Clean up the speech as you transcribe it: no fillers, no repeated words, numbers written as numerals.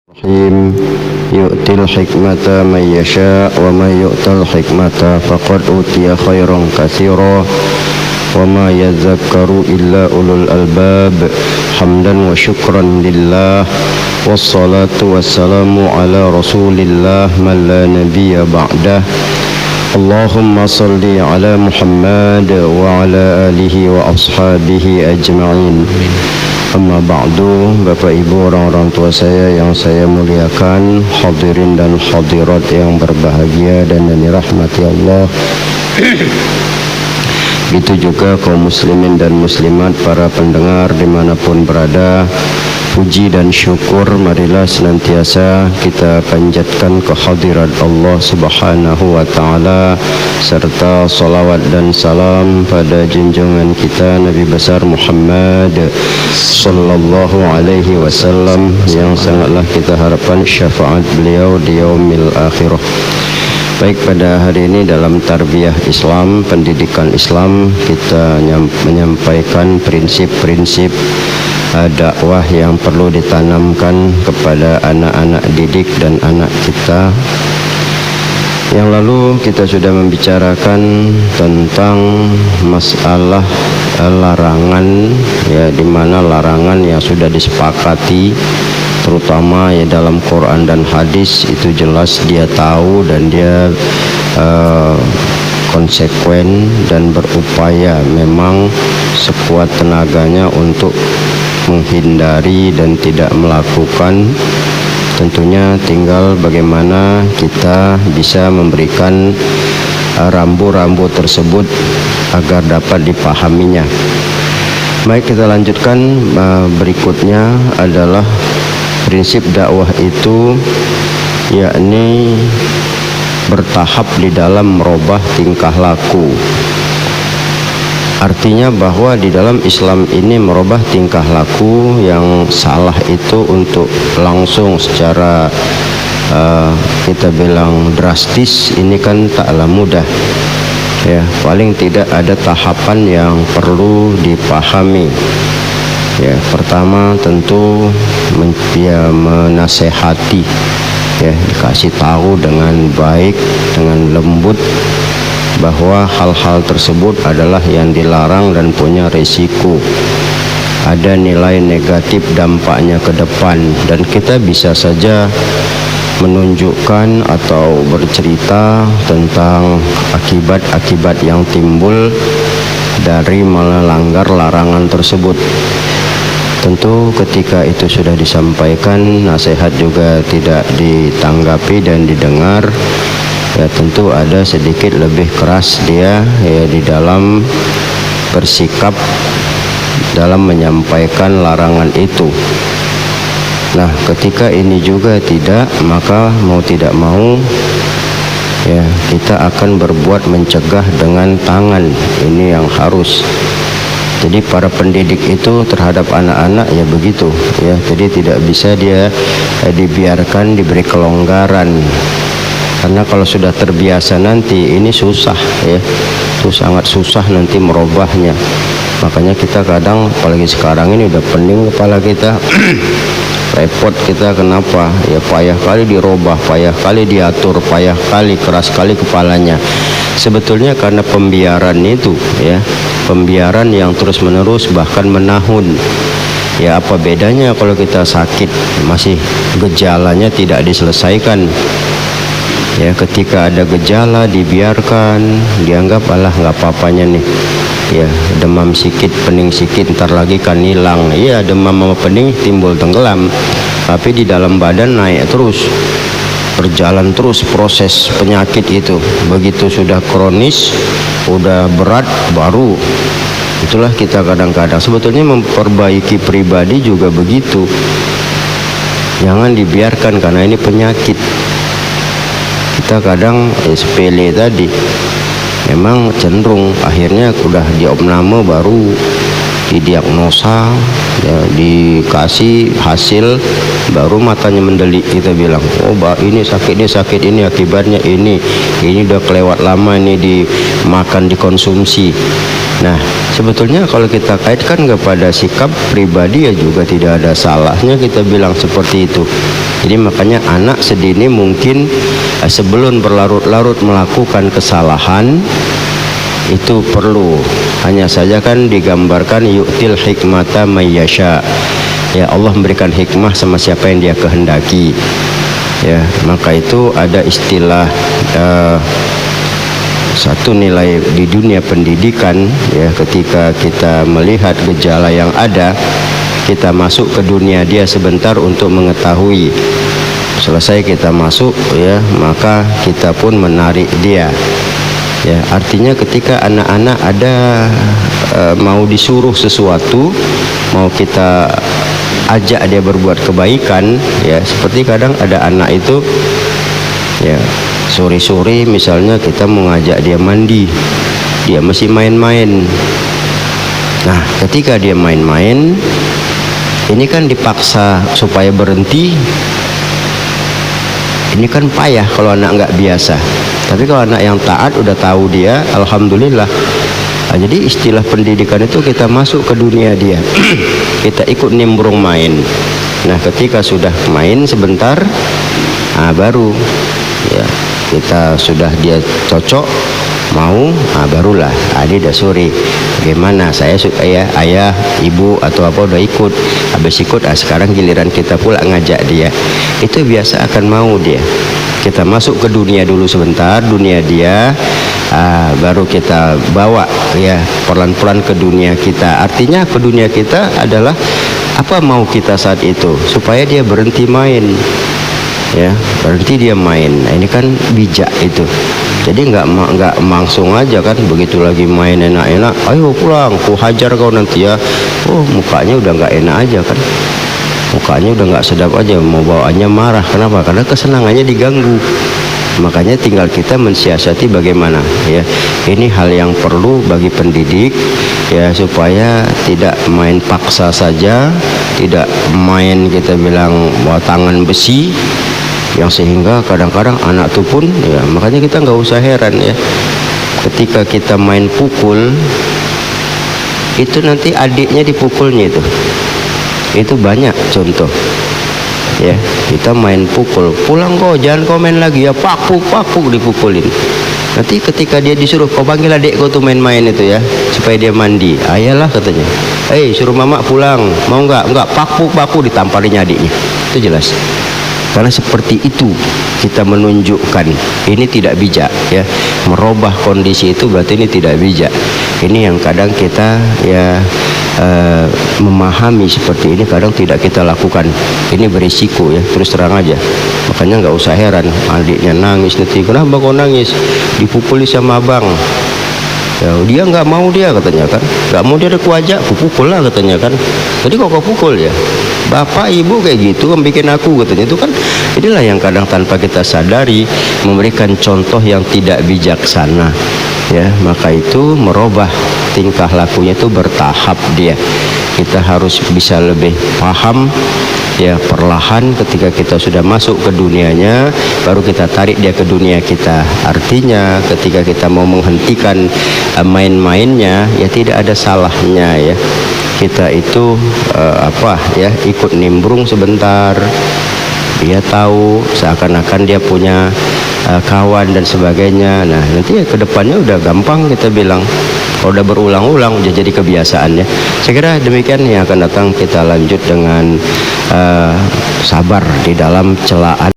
الرحيم يؤتي الحكمة من يشاء ومن يؤت الحكمة فقد أوتي خيرا كثيرا وما يذكر إلا أولو الألباب حمدا وشكرا لله والصلاة والسلام على رسول الله من لا نبي بعده اللهم صل على محمد وعلى آله وأصحابه أجمعين. Amma ba'du, Bapak Ibu, orang-orang tua saya yang saya muliakan, hadirin dan hadirat yang berbahagia dan yang dirahmati Allah. Begitu juga kaum muslimin dan muslimat, para pendengar dimanapun berada. Puji dan syukur marilah senantiasa kita panjatkan kehadirat Allah Subhanahu wa ta'ala, serta salawat dan salam pada junjungan kita Nabi besar Muhammad sallallahu alaihi wasallam, yang sangatlah kita harapkan syafaat beliau di yaumil akhirah. Baik, pada hari ini dalam tarbiyah Islam, pendidikan Islam, kita menyampaikan prinsip-prinsip dakwah yang perlu ditanamkan kepada anak-anak didik dan anak kita. Yang lalu kita sudah membicarakan tentang masalah larangan, ya, di mana larangan yang sudah disepakati, terutama ya dalam Quran dan hadis, itu jelas dia tahu dan dia konsekuen dan berupaya memang sekuat tenaganya untuk menghindari dan tidak melakukan. Tentunya tinggal bagaimana kita bisa memberikan rambu-rambu tersebut agar dapat dipahaminya. Baik, kita lanjutkan. Berikutnya adalah prinsip dakwah itu, yakni bertahap di dalam merubah tingkah laku. Artinya bahwa di dalam Islam ini merubah tingkah laku yang salah itu untuk langsung secara kita bilang drastis, ini kan taklah mudah. Ya, paling tidak ada tahapan yang perlu dipahami. Ya, pertama tentu menasehati, ya, dikasih tahu dengan baik, dengan lembut, bahwa hal-hal tersebut adalah yang dilarang dan punya risiko, ada nilai negatif dampaknya ke depan, dan kita bisa saja menunjukkan atau bercerita tentang akibat-akibat yang timbul dari melanggar larangan tersebut. Tentu ketika itu sudah disampaikan, nasihat juga tidak ditanggapi dan didengar, ya tentu ada sedikit lebih keras dia, ya, di dalam bersikap dalam menyampaikan larangan itu. Nah, ketika ini juga tidak, maka mau tidak mau, ya, kita akan berbuat mencegah dengan tangan. Ini yang harus. Jadi para pendidik itu terhadap anak-anak ya begitu, ya. Jadi tidak bisa dia dibiarkan diberi kelonggaran. Karena kalau sudah terbiasa nanti ini susah, ya, itu sangat susah nanti merubahnya. Makanya kita kadang, apalagi sekarang ini udah pening kepala kita, repot kita. Kenapa? Ya payah kali dirubah, payah kali diatur, payah kali, keras kali kepalanya. Sebetulnya karena pembiaran itu, ya, pembiaran yang terus menerus bahkan menahun. Ya, apa bedanya kalau kita sakit masih gejalanya tidak diselesaikan? Ya, ketika ada gejala dibiarkan, dianggap alah nggak apa-apanya nih, ya, demam sikit, pening sikit, ntar lagi kan hilang. Iya, demam sama pening timbul tenggelam, tapi di dalam badan naik terus, berjalan terus proses penyakit itu. Begitu sudah kronis, udah berat, baru itulah kita kadang-kadang sebetulnya memperbaiki pribadi juga begitu. Jangan dibiarkan karena ini penyakit. Kita kadang sepele tadi, memang cenderung akhirnya udah diopname baru didiagnosa, ya, dikasih hasil baru matanya mendelik. Kita bilang, oh ini sakit, ini akibatnya ini udah kelewat lama, ini dimakan, dikonsumsi. Nah, sebetulnya kalau kita kaitkan kepada sikap pribadi ya juga tidak ada salahnya kita bilang seperti itu. Jadi makanya anak sedini mungkin sebelum berlarut-larut melakukan kesalahan itu perlu. Hanya saja kan digambarkan yu'til hikmata mayyasha. Ya, Allah memberikan hikmah sama siapa yang Dia kehendaki. Ya, maka itu ada istilah satu nilai di dunia pendidikan, ya, ketika kita melihat gejala yang ada, kita masuk ke dunia dia sebentar untuk mengetahui. Selesai kita masuk, ya, maka kita pun menarik dia. Ya, artinya ketika anak-anak ada mau disuruh sesuatu, mau kita ajak dia berbuat kebaikan, ya, seperti kadang ada anak itu, ya, sore-sore misalnya kita mengajak dia mandi, dia masih main-main. Nah, ketika dia main-main, ini kan dipaksa supaya berhenti. Ini kan payah kalau anak nggak biasa. Tapi kalau anak yang taat udah tahu dia, alhamdulillah. Nah, jadi istilah pendidikan itu kita masuk ke dunia dia. Kita ikut nimbrung main. Nah, ketika sudah main sebentar, nah baru, ya, kita sudah dia cocok mau, barulah ini dah sore, bagaimana saya suka, ya, ayah, ibu atau apa udah ikut, habis ikut, sekarang giliran kita pula ngajak dia. Itu biasa akan mau dia. Kita masuk ke dunia dulu sebentar, dunia dia, baru kita bawa, ya, pelan-pelan ke dunia kita. Artinya ke dunia kita adalah apa mau kita saat itu, supaya dia berhenti main. Ya, berarti dia main. Nah, ini kan bijak itu. Jadi nggak langsung aja kan, begitu lagi main enak-enak, ayo pulang, ku hajar kau nanti ya. Oh, mukanya udah nggak enak aja kan, mukanya udah nggak sedap aja, mau bawaannya marah. Kenapa? Karena kesenangannya diganggu. Makanya tinggal kita mensiasati bagaimana, ya. Ini hal yang perlu bagi pendidik, ya, supaya tidak main paksa saja, tidak main kita bilang bawa tangan besi, yang sehingga kadang-kadang anak itu pun, ya, makanya kita nggak usah heran, ya, ketika kita main pukul itu nanti adiknya dipukulnya itu banyak contoh, ya. Kita main pukul, pulang kau, jangan kau main lagi, ya, pakpuk dipukulin. Nanti ketika dia disuruh, kau panggil adik kau tuh main-main itu, ya, supaya dia mandi. Ayalah katanya, suruh mama pulang, mau nggak, pakpuk ditamparinya adiknya. Itu jelas. Karena seperti itu kita menunjukkan ini tidak bijak, ya, merubah kondisi itu berarti ini tidak bijak. Ini yang kadang kita, ya, memahami seperti ini kadang tidak kita lakukan. Ini berisiko, ya, terus terang aja. Makanya nggak usah heran adiknya nangis nanti, kenapa kau nangis, dipukuli sama abang. Ya, dia nggak mau, dia katanya kan, nggak mau, dia ada kuajak, kupukul lah katanya kan. Jadi kok kau pukul, ya, bapak ibu kayak gitu kan bikin aku katanya. Itu kan inilah yang kadang tanpa kita sadari memberikan contoh yang tidak bijaksana, ya. Maka itu merubah tingkah lakunya itu bertahap dia. Kita harus bisa lebih paham, ya, perlahan. Ketika kita sudah masuk ke dunianya, baru kita tarik dia ke dunia kita. Artinya ketika kita mau menghentikan main-mainnya, ya tidak ada salahnya, ya, kita itu ikut nimbrung sebentar. Dia tahu seakan-akan dia punya kawan dan sebagainya. Nah, nanti, ya, kedepannya udah gampang kita bilang. Kalau udah berulang-ulang udah jadi kebiasaan, ya. Saya kira demikian yang akan datang. Kita lanjut dengan sabar di dalam celaan.